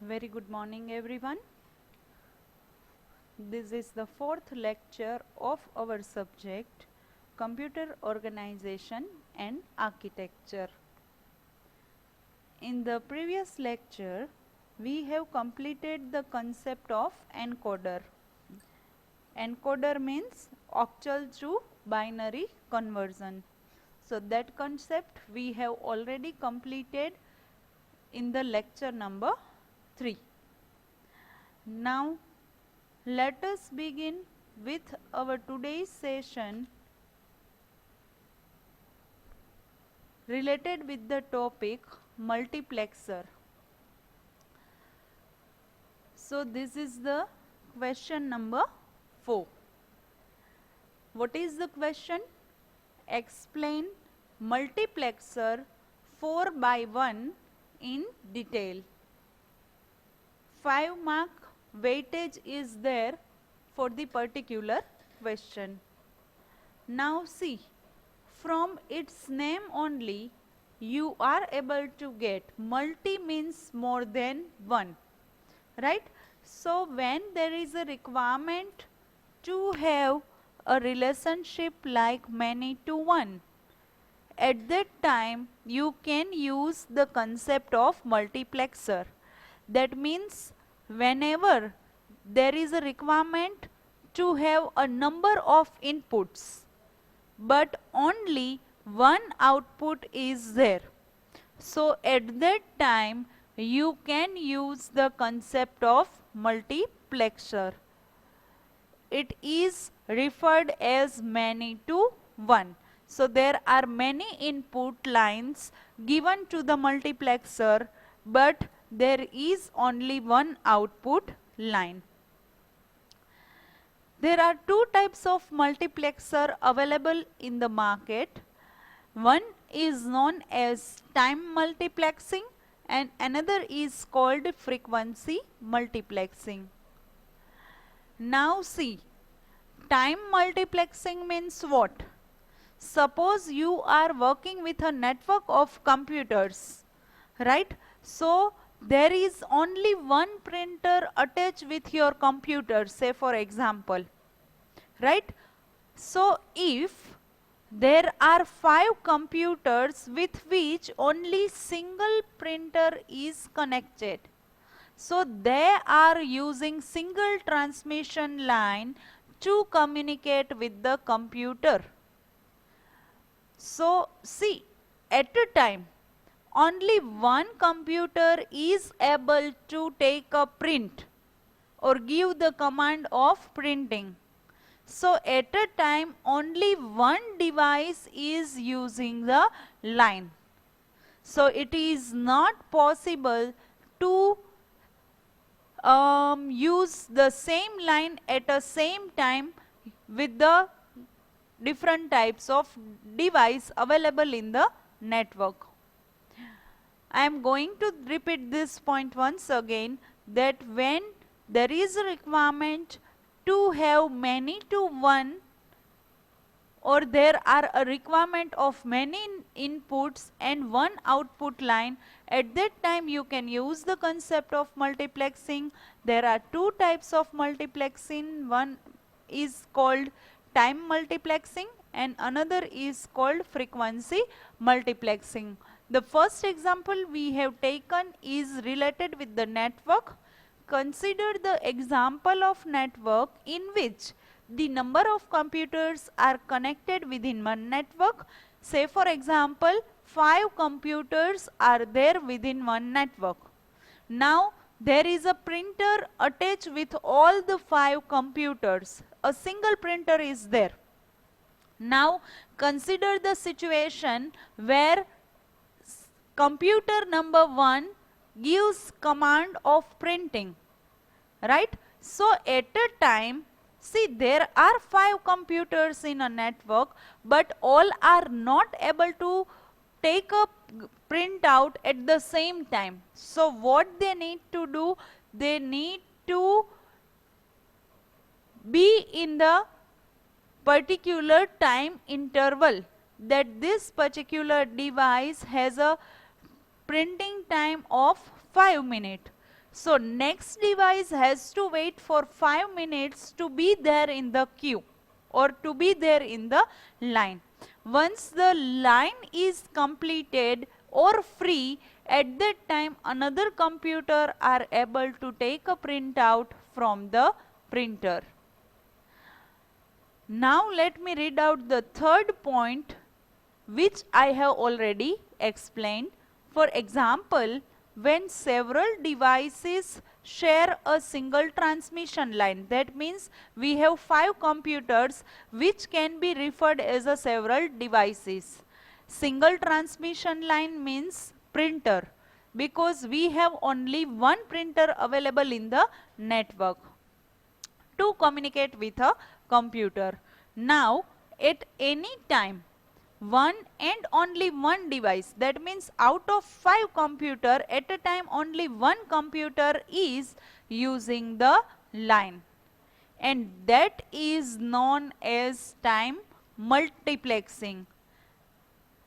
Very good morning everyone. This is the fourth lecture of our subject Computer Organization and Architecture. In the previous lecture, we have completed the concept of encoder. Encoder means octal to binary conversion. So that concept we have already completed in the lecture number 3. Now let us begin with our today's session related with the topic multiplexer. So this is the question number 4. What is the question? Explain multiplexer 4x1 in detail. 5 mark weightage is there for the particular question. Now see, from its name only you are able to get multi means more than one, right? So when there is a requirement to have a relationship like many to one, at that time you can use the concept of multiplexer. That means whenever there is a requirement to have a number of inputs but only one output is there, so at that time you can use the concept of multiplexer. It is referred as many to one. So there are many input lines given to the multiplexer, but there is only one output line. There are two types of multiplexer available in the market. One is known as time multiplexing and another is called frequency multiplexing. Now see, time multiplexing means what? Suppose you are working with a network of computers, right? So there is only one printer attached with your computer, say for example, right? So if there are 5 computers with which only single printer is connected, so they are using single transmission line to communicate with the computer. So see, at a time only one computer is able to take a print or give the command of printing. So at a time only one device is using the line. So it is not possible to use the same line at a same time with the different types of device available in the network. I am going to repeat this point once again, that when there is a requirement to have many to one, or there are a requirement of many inputs and one output line, at that time you can use the concept of multiplexing. There are two types of multiplexing. One is called time multiplexing and another is called frequency multiplexing. The first example we have taken is related with the network. Consider the example of network in which the number of computers are connected within one network. Say for example, 5 computers are there within one network. Now there is a printer attached with all the 5 computers. A single printer is there. Now consider the situation where computer number 1 gives command of printing, right? So at a time, see, there are 5 computers in a network, but all are not able to take a printout at the same time. So what they need to do, they need to be in the particular time interval, that this particular device has a printing time of 5 minutes. So next device has to wait for 5 minutes to be there in the queue or to be there in the line. Once the line is completed or free, at that time another computer are able to take a printout from the printer. Now let me read out the third point which I have already explained. For example, when several devices share a single transmission line, that means we have 5 computers which can be referred as a several devices. Single transmission line means printer, because we have only one printer available in the network to communicate with a computer. Now, at any time, one and only one device, that means out of 5 computer, at a time only one computer is using the line, and that is known as time multiplexing.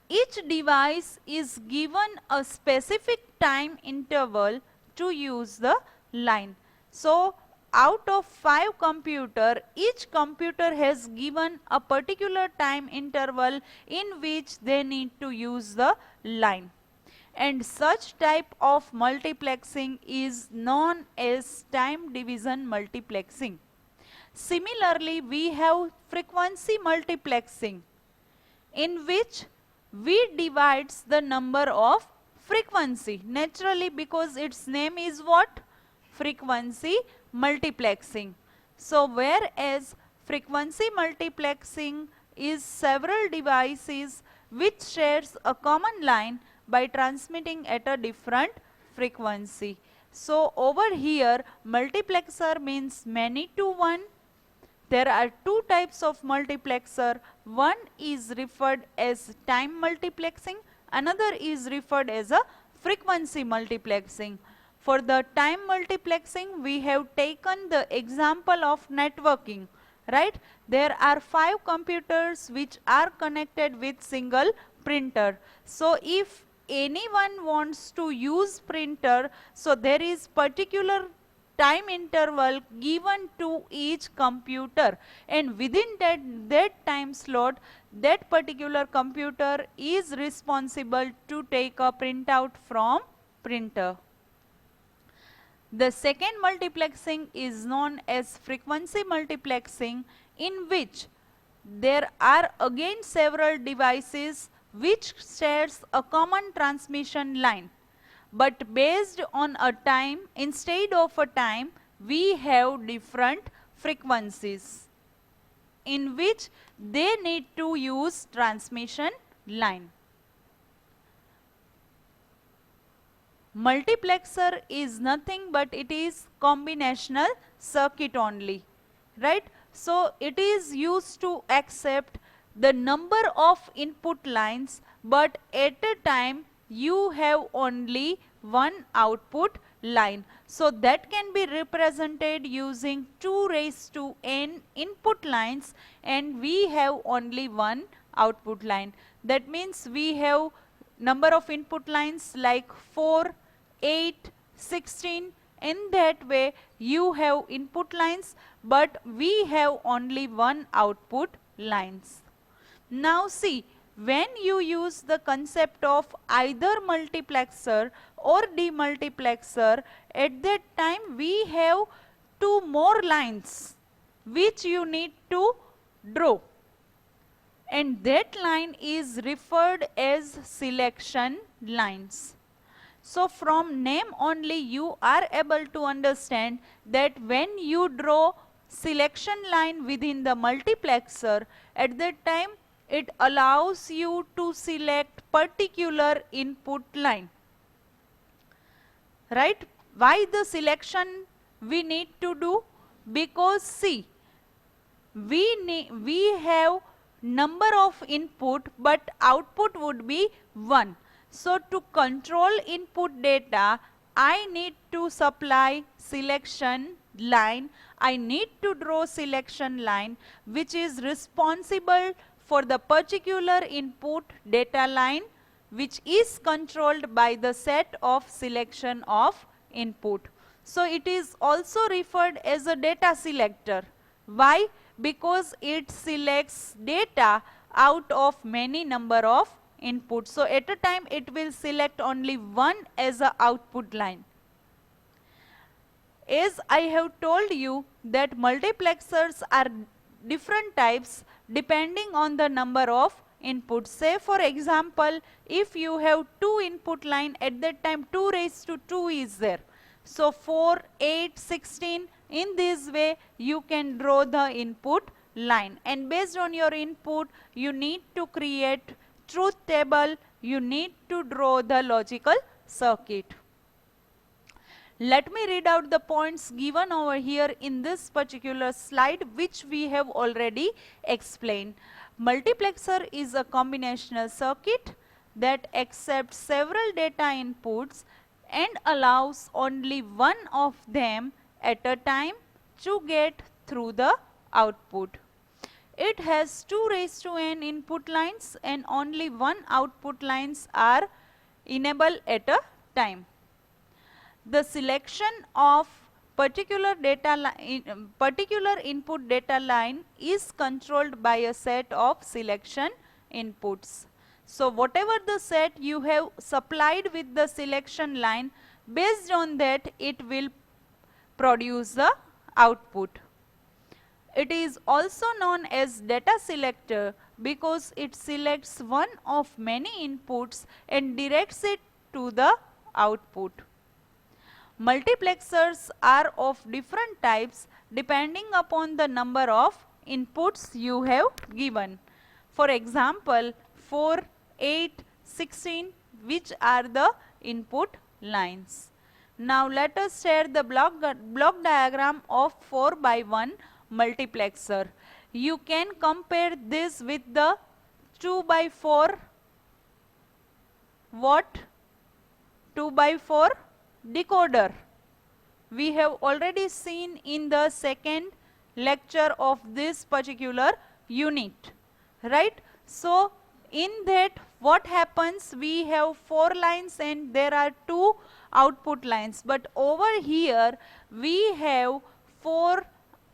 Each device is given a specific time interval to use the line. So out of 5 computer, each computer has given a particular time interval in which they need to use the line. And such type of multiplexing is known as time division multiplexing. Similarly, we have frequency multiplexing, in which we divides the number of frequency, naturally, because its name is what? Frequency multiplexing. So whereas frequency multiplexing is several devices which shares a common line by transmitting at a different frequency. So over here multiplexer means many to one. There are 2 types of multiplexer. One is referred as time multiplexing, another is referred as a frequency multiplexing. For the time multiplexing, we have taken the example of networking, right? There are 5 computers which are connected with single printer. So if anyone wants to use printer, so there is particular time interval given to each computer, and within that time slot, that particular computer is responsible to take a printout from printer. The second multiplexing is known as frequency multiplexing, in which there are again several devices which shares a common transmission line, but based on a time, instead of a time, we have different frequencies in which they need to use transmission line. Multiplexer is nothing but it is combinational circuit only, right? So it is used to accept the number of input lines, but at a time you have only one output line. So that can be represented using 2 raised to n input lines, and we have only one output line. That means we have number of input lines like 4, 8, 16. In that way you have input lines, but we have only one output lines. Now see, when you use the concept of either multiplexer or demultiplexer, at that time we have 2 more lines which you need to draw, and that line is referred as selection lines. So from name only you are able to understand that when you draw selection line within the multiplexer, at that time it allows you to select particular input line, right? Why the selection we need to do? Because see, we have number of input, but output would be 1. So to control input data, I need to supply selection line. I need to draw selection line which is responsible for the particular input data line, which is controlled by the set of selection of input. So it is also referred as a data selector. Why? Because it selects data out of many number of inputs. So at a time it will select only one as a output line. As I have told you that multiplexers are different types depending on the number of inputs. Say for example, if you have two input line, at that time 2 raised to 2 is there. So 4, 8, 16, in this way you can draw the input line, and based on your input you need to create truth table, you need to draw the logical circuit. Let me read out the points given over here in this particular slide, which we have already explained. Multiplexer is a combinational circuit that accepts several data inputs and allows only one of them at a time to get through the output. It has 2 raised to n input lines and only one output lines are enabled at a time. The selection of particular input data line is controlled by a set of selection inputs. So whatever the set you have supplied with the selection line, based on that it will produce the output. It is also known as data selector because it selects one of many inputs and directs it to the output. Multiplexers are of different types depending upon the number of inputs you have given. For example, 4, 8, 16, which are the input lines. Now let us share the block diagram of 4 by 1 multiplexer. You can compare this with the 2 by 4 what? 2 by 4 decoder. We have already seen in the second lecture of this particular unit, right? So in that what happens, we have 4 lines and there are 2 output lines, but over here we have 4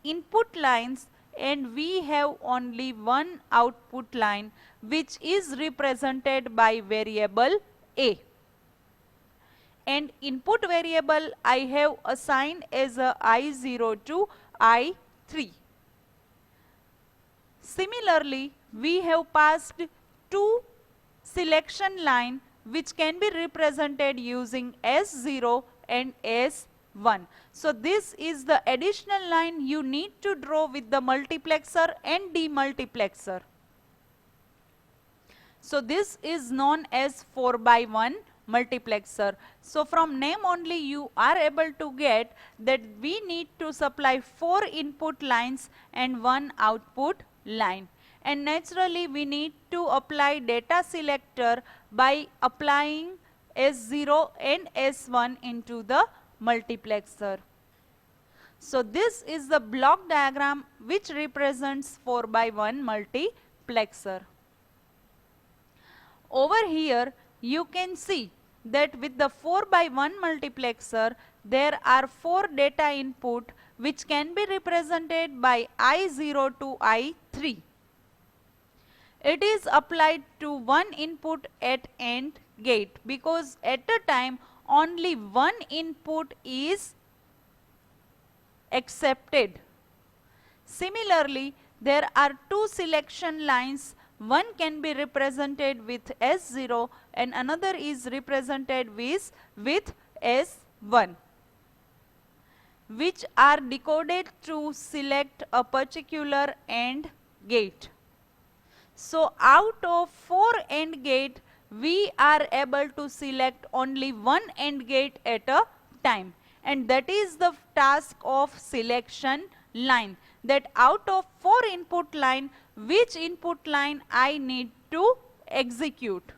input lines and we have only one output line, which is represented by variable A. And input variable I have assigned as a I0 to I3. Similarly, we have passed 2 selection line which can be represented using S0 and S1. So this is the additional line you need to draw with the multiplexer and demultiplexer. So this is known as 4 by 1 multiplexer. So from name only you are able to get that we need to supply 4 input lines and 1 output line. And naturally we need to apply data selector by applying S0 and S1 into the multiplexer. So this is the block diagram which represents 4 by 1 multiplexer. Over here you can see that with the 4 by 1 multiplexer there are 4 data input which can be represented by I0 to I3. It is applied to one input at AND gate because at a time only one input is accepted. Similarly, there are 2 selection lines. One can be represented with S0 and another is represented with S1, which are decoded to select a particular AND gate. So out of 4 AND gate, we are able to select only one AND gate at a time, and that is the task of selection line, that out of 4 input line, which input line I need to execute.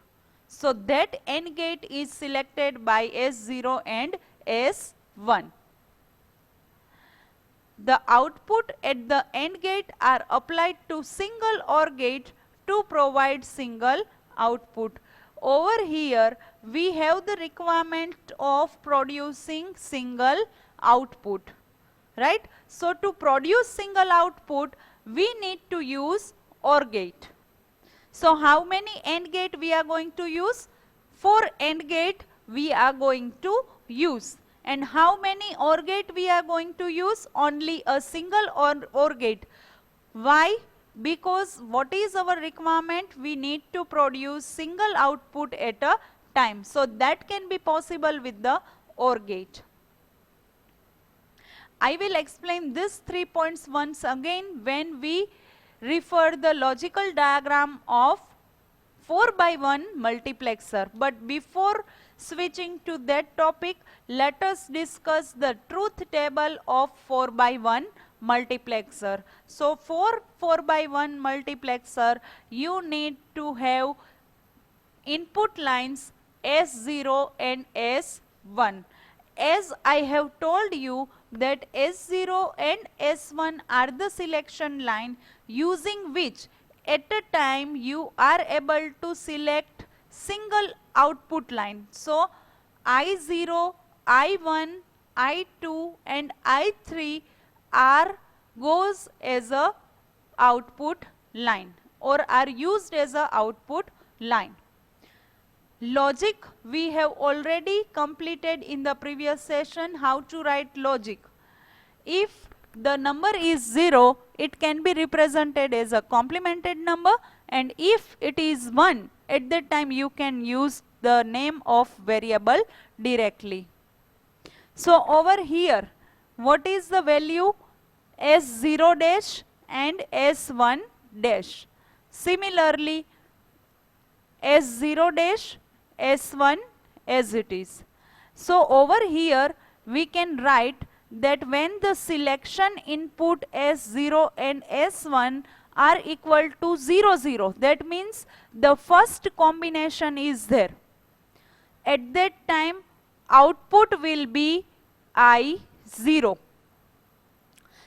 So that AND gate is selected by S0 and S1. The output at the AND gate are applied to single OR gate to provide single output. Over here we have the requirement of producing single output, right? So to produce single output, we need to use OR gate. So how many AND gate we are going to use? 4 AND gate we are going to use. And how many OR gate we are going to use? Only a single OR gate. Why? Because what is our requirement? We need to produce single output at a time. So that can be possible with the OR gate. I will explain these 3 points once again when we refer the logical diagram of 4 by 1 multiplexer. But before switching to that topic, let us discuss the truth table of 4 by 1 multiplexer. So for 4 by 1 multiplexer, you need to have input lines S0 and S1. As I have told you that S0 and S1 are the selection line using which at a time you are able to select single output line. So I0, I1, I2 and I3 goes as a output line or are used as a output line. Logic we have already completed in the previous session how to write logic. If the number is 0, it can be represented as a complemented number, and if it is 1, at that time you can use the name of variable directly. So over here, what is the value? S0 dash and S1 dash. Similarly, S0 dash, S1 as it is. So over here we can write that when the selection input S0 and S1 are equal to 0, 0, that means the first combination is there. At that time output will be I0.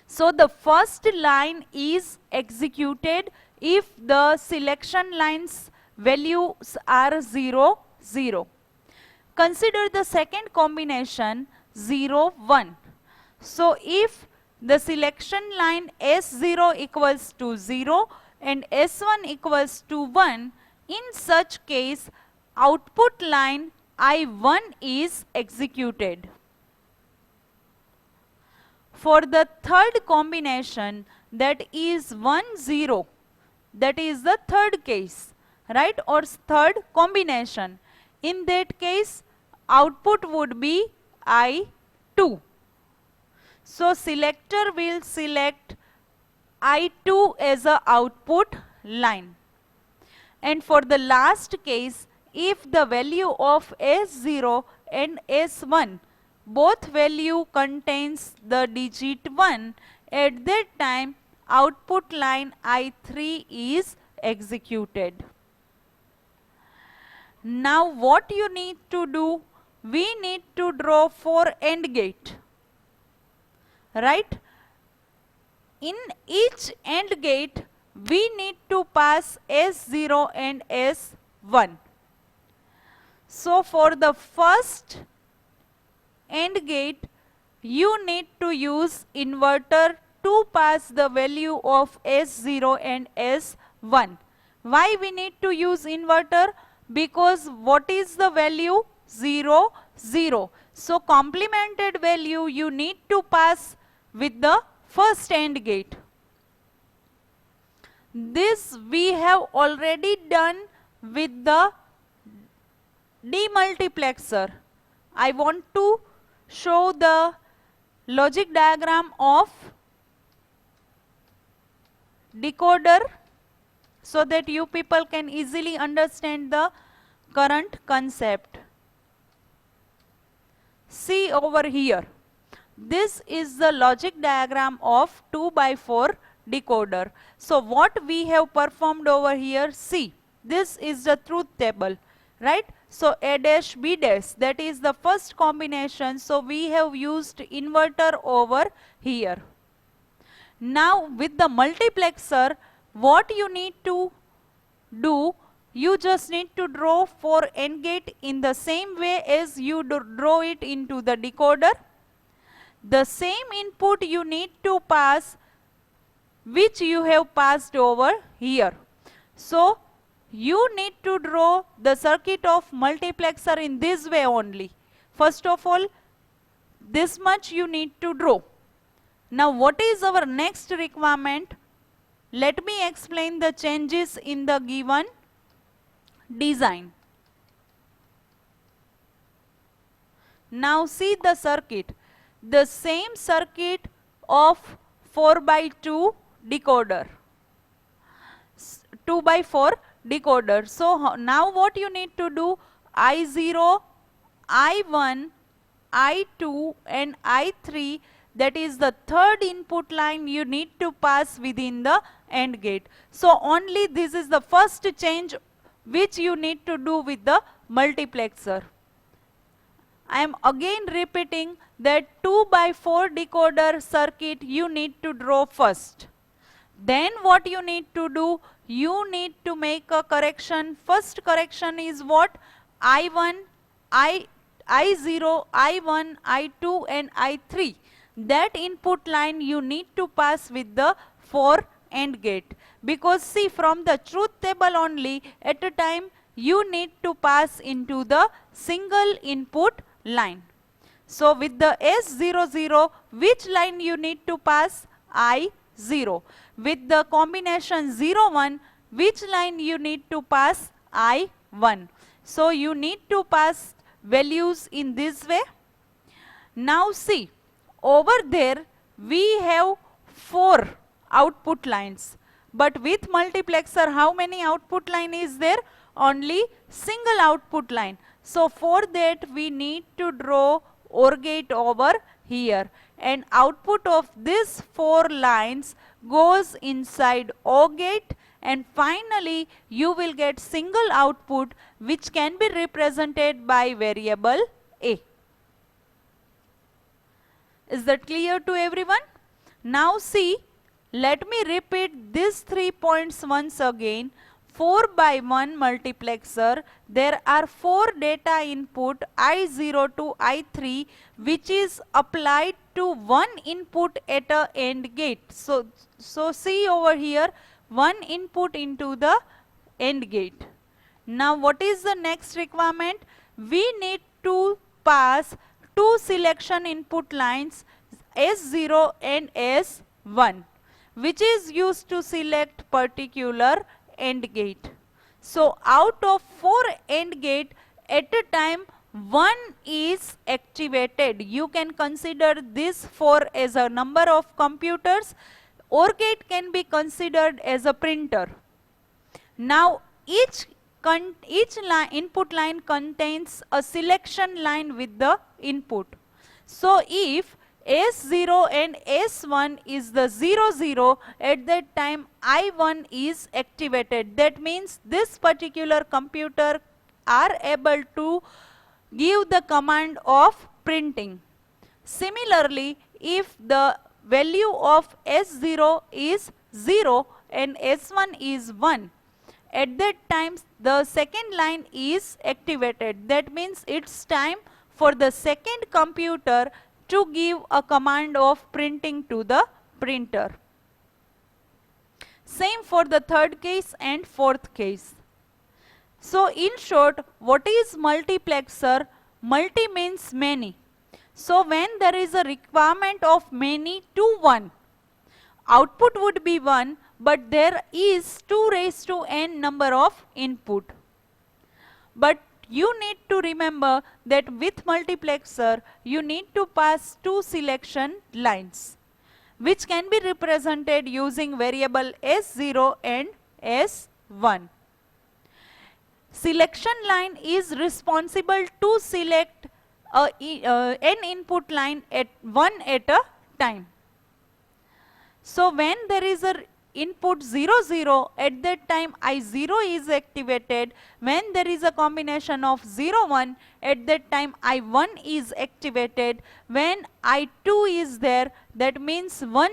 So the first line is executed if the selection lines values are 0, 0. Consider the second combination 0, 1. So if the selection line S0 equals to 0 and S1 equals to 1, in such case output line I1 is executed. For the third combination, that is 1, 0, that is the third case, right, or third combination. In that case, output would be I2. So selector will select I2 as a output line. And for the last case, if the value of S0 and S1 both value contains the digit 1, at that time output line I3 is executed. Now what you need to do? We need to draw 4 AND gate, right? In each AND gate we need to pass S0 and S1. So for the first AND gate, you need to use inverter to pass the value of S0 and S1. Why we need to use inverter? Because what is the value? 0, 0. So complemented value you need to pass with the first AND gate. This we have already done with the demultiplexer. I want to show the logic diagram of decoder so that you people can easily understand the current concept. See over here. This is the logic diagram of 2 by 4 decoder. So what we have performed over here, see, this is the truth table, right? So A dash B dash, that is the first combination. So we have used inverter over here. Now with the multiplexer, what you need to do, you just need to draw 4 AND gate in the same way as you draw it into the decoder. the same input you need to pass which you have passed over here. So you need to draw the circuit of multiplexer in this way only. First of all, this much you need to draw. Now what is our next requirement? Let me explain the changes in the given design. Now see the circuit. The same circuit of 4 by 2 decoder. 2 by 4 decoder. So now what you need to do? I0, I1, I2 and I3, that is the third input line you need to pass within the AND gate. So only this is the first change which you need to do with the multiplexer. I am again repeating that 2 by 4 decoder circuit you need to draw first. Then what you need to do? You need to make a correction. First correction is what? I1, I0, I1, I2 and I3. That input line you need to pass with the 4 AND gate. Because see, from the truth table only, at a time you need to pass into the single input line. So with the S00, which line you need to pass? I0. With the combination 01, which line you need to pass? I1. So you need to pass values in this way. Now see, over there we have 4 output lines. But with multiplexer, how many output line is there? Only single output line. So for that we need to draw OR gate over here. And output of these 4 lines goes inside OR gate, and finally you will get single output which can be represented by variable A. Is that clear to everyone? Now see, let me repeat these 3 points once again. 4 by 1 multiplexer, there are 4 data input I0 to I3 which is applied to one input at a AND gate. So see over here, one input into the AND gate. Now what is the next requirement? We need to pass 2 selection input lines S0 and S1, which is used to select particular AND gate. So out of 4 AND gate, at a time 1 is activated. You can consider this 4 as a number of computers. OR gate can be considered as a printer. Now each input line contains a selection line with the input. So if S0 and S1 is the 00, at that time I1 is activated. That means this particular computer are able to give the command of printing. Similarly, if the value of S0 is 0 and S1 is 1, at that time the second line is activated. That means it's time for the second computer to give a command of printing to the printer. Same for the third case and fourth case. So in short, what is multiplexer? Multi means many. So when there is a requirement of many to 1, output would be 1, but there is 2 raised to n number of input. But you need to remember that with multiplexer, you need to pass 2 selection lines, which can be represented using variable S0 and S1. Selection line is responsible to select n input line at one at a time. So when there is a input 00, at that time I0 is activated. When there is a combination of 01, at that time I1 is activated. When I2 is there, that means 10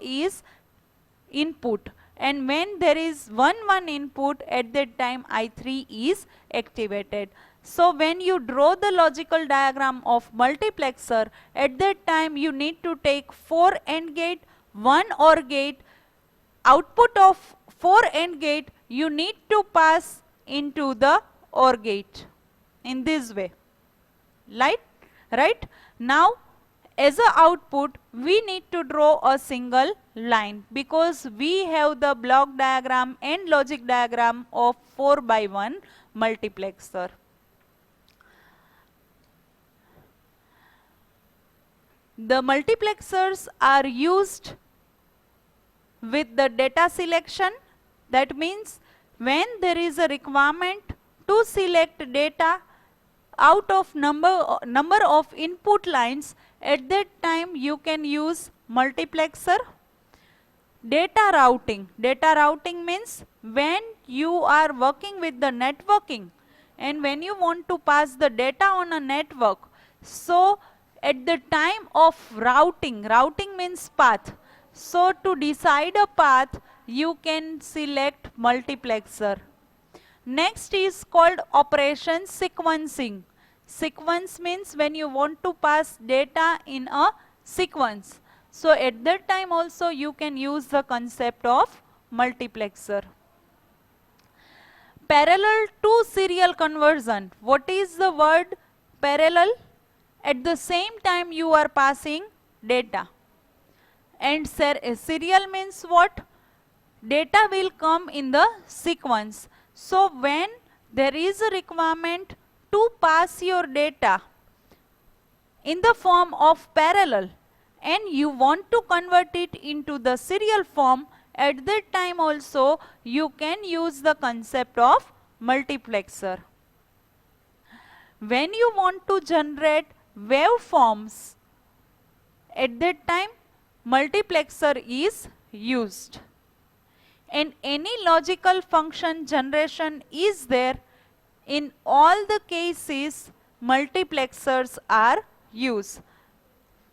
is input. And when there is 11 input, at that time I3 is activated. So when you draw the logical diagram of multiplexer, at that time you need to take 4 AND gate, 1 OR gate, output of 4 AND gate you need to pass into the OR gate in this way. Right? Now as a output we need to draw a single line because we have the block diagram and logic diagram of 4x1 multiplexer. The multiplexers are used with the data selection. That means when there is a requirement to select data out of number of input lines, at that time you can use multiplexer. Data routing. Data routing means when you are working with the networking and when you want to pass the data on a network. So at the time of routing means path. So to decide a path you can select multiplexer. Next is called operation sequencing. Sequence means when you want to pass data in a sequence. So at that time also you can use the concept of multiplexer. Parallel to serial conversion. What is the word parallel? At the same time you are passing data. And serial means what? Data will come in the sequence. So when there is a requirement to pass your data in the form of parallel and you want to convert it into the serial form, at that time also you can use the concept of multiplexer. When you want to generate waveforms, at that time multiplexer is used. And any logical function generation is there, in all the cases multiplexers are used.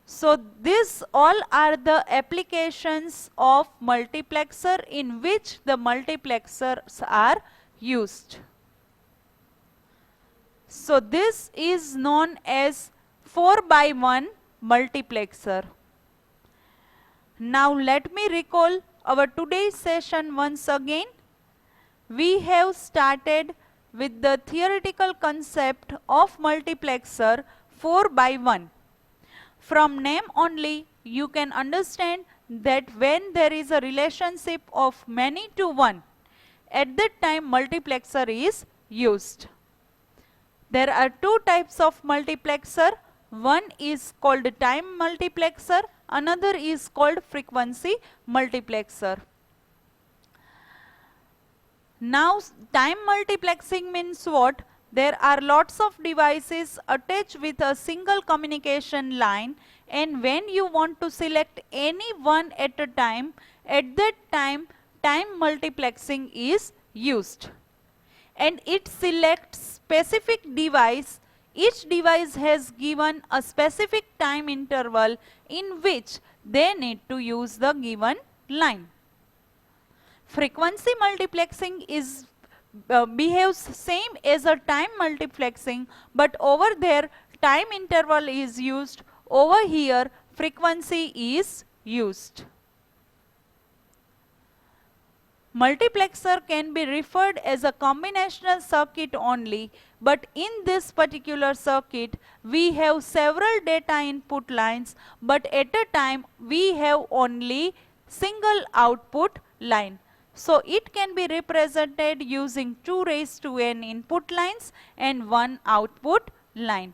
So these all are the applications of multiplexer in which the multiplexers are used. So this is known as 4x1 multiplexer. Now let me recall our today's session once again. We have started with the theoretical concept of multiplexer 4x1. From name only you can understand that when there is a relationship of many to one, at that time multiplexer is used. There are two types of multiplexer. One is called time multiplexer, another is called frequency multiplexer. Now time multiplexing means what? There are lots of devices attached with a single communication line, and when you want to select any one at a time, at that time time multiplexing is used. And it selects specific device. Each device has given a specific time interval in which they need to use the given line. Frequency multiplexing is behaves same as a time multiplexing, but over there time interval is used. Over here frequency is used. Multiplexer can be referred as a combinational circuit only, but in this particular circuit we have several data input lines, but at a time we have only single output line. So it can be represented using 2n input lines and 1 output line.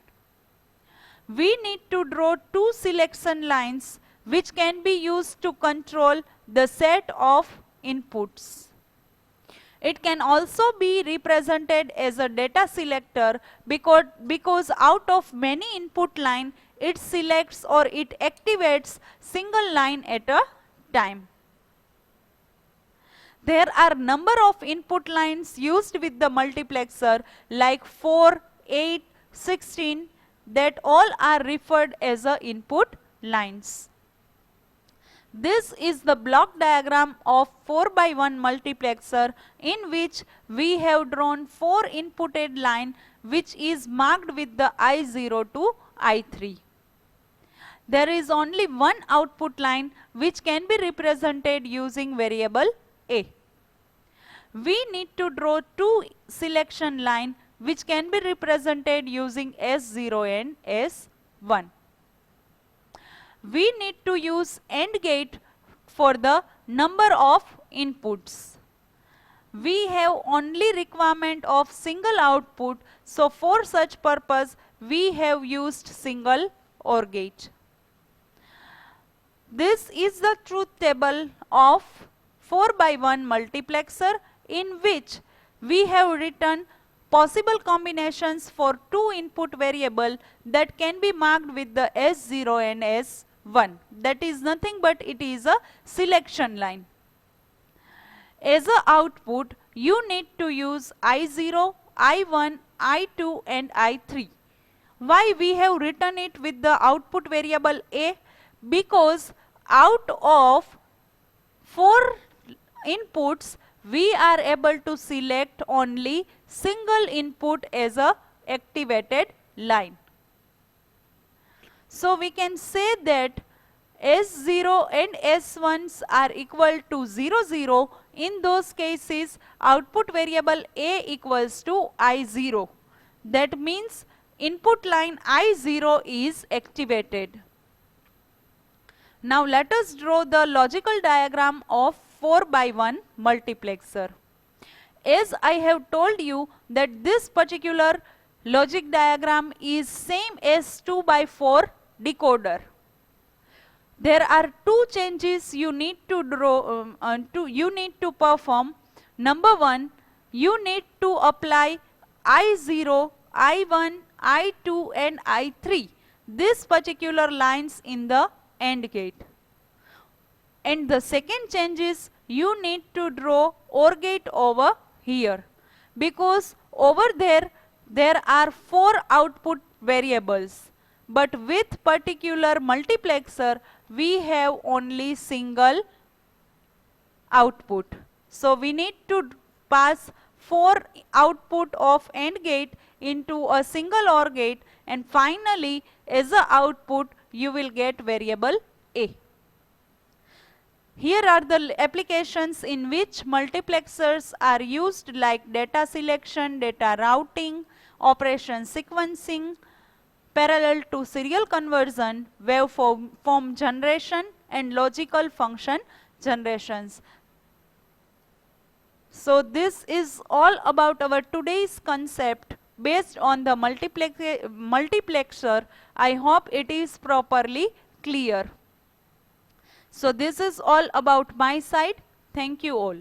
We need to draw 2 selection lines which can be used to control the set of inputs. It can also be represented as a data selector because out of many input line it selects or it activates single line at a time. There are number of input lines used with the multiplexer like 4, 8, 16, that all are referred as a input lines. This is the block diagram of 4 by 1 multiplexer in which we have drawn 4 inputted line which is marked with the I0 to I3. There is only one output line which can be represented using variable A. We need to draw two selection line which can be represented using S0 and S1. We need to use AND gate for the number of inputs. We have only requirement of single output, so for such purpose we have used single OR gate. This is the truth table of 4 by 1 multiplexer in which we have written possible combinations for two input variable that can be marked with the S0 and S1. That is nothing but it is a selection line. As a output, you need to use I0, I1, I2 and I3. Why we have written it with the output variable A? Because out of 4 inputs, we are able to select only single input as a activated line. So we can say that S0 and S1s are equal to 0, 0. In those cases, output variable A equals to I0. That means input line I0 is activated. Now let us draw the logical diagram of 4 by 1 multiplexer. As I have told you that this particular logic diagram is same as 2 by 4 decoder. There are two changes you need to draw, you need to perform. Number one, you need to apply I0, I1, I2 and I3, this particular lines in the AND gate. And the second change is you need to draw OR gate over here, because over there are 4 output variables, but with particular multiplexer we have only single output. So we need to pass 4 output of AND gate into a single OR gate, and finally as a output you will get variable A. Here are the applications in which multiplexers are used, like data selection, data routing, operation sequencing, parallel to serial conversion, waveform generation and logical function generations. So this is all about our today's concept based on the multiplexer. I hope it is properly clear. So this is all about my side. Thank you all.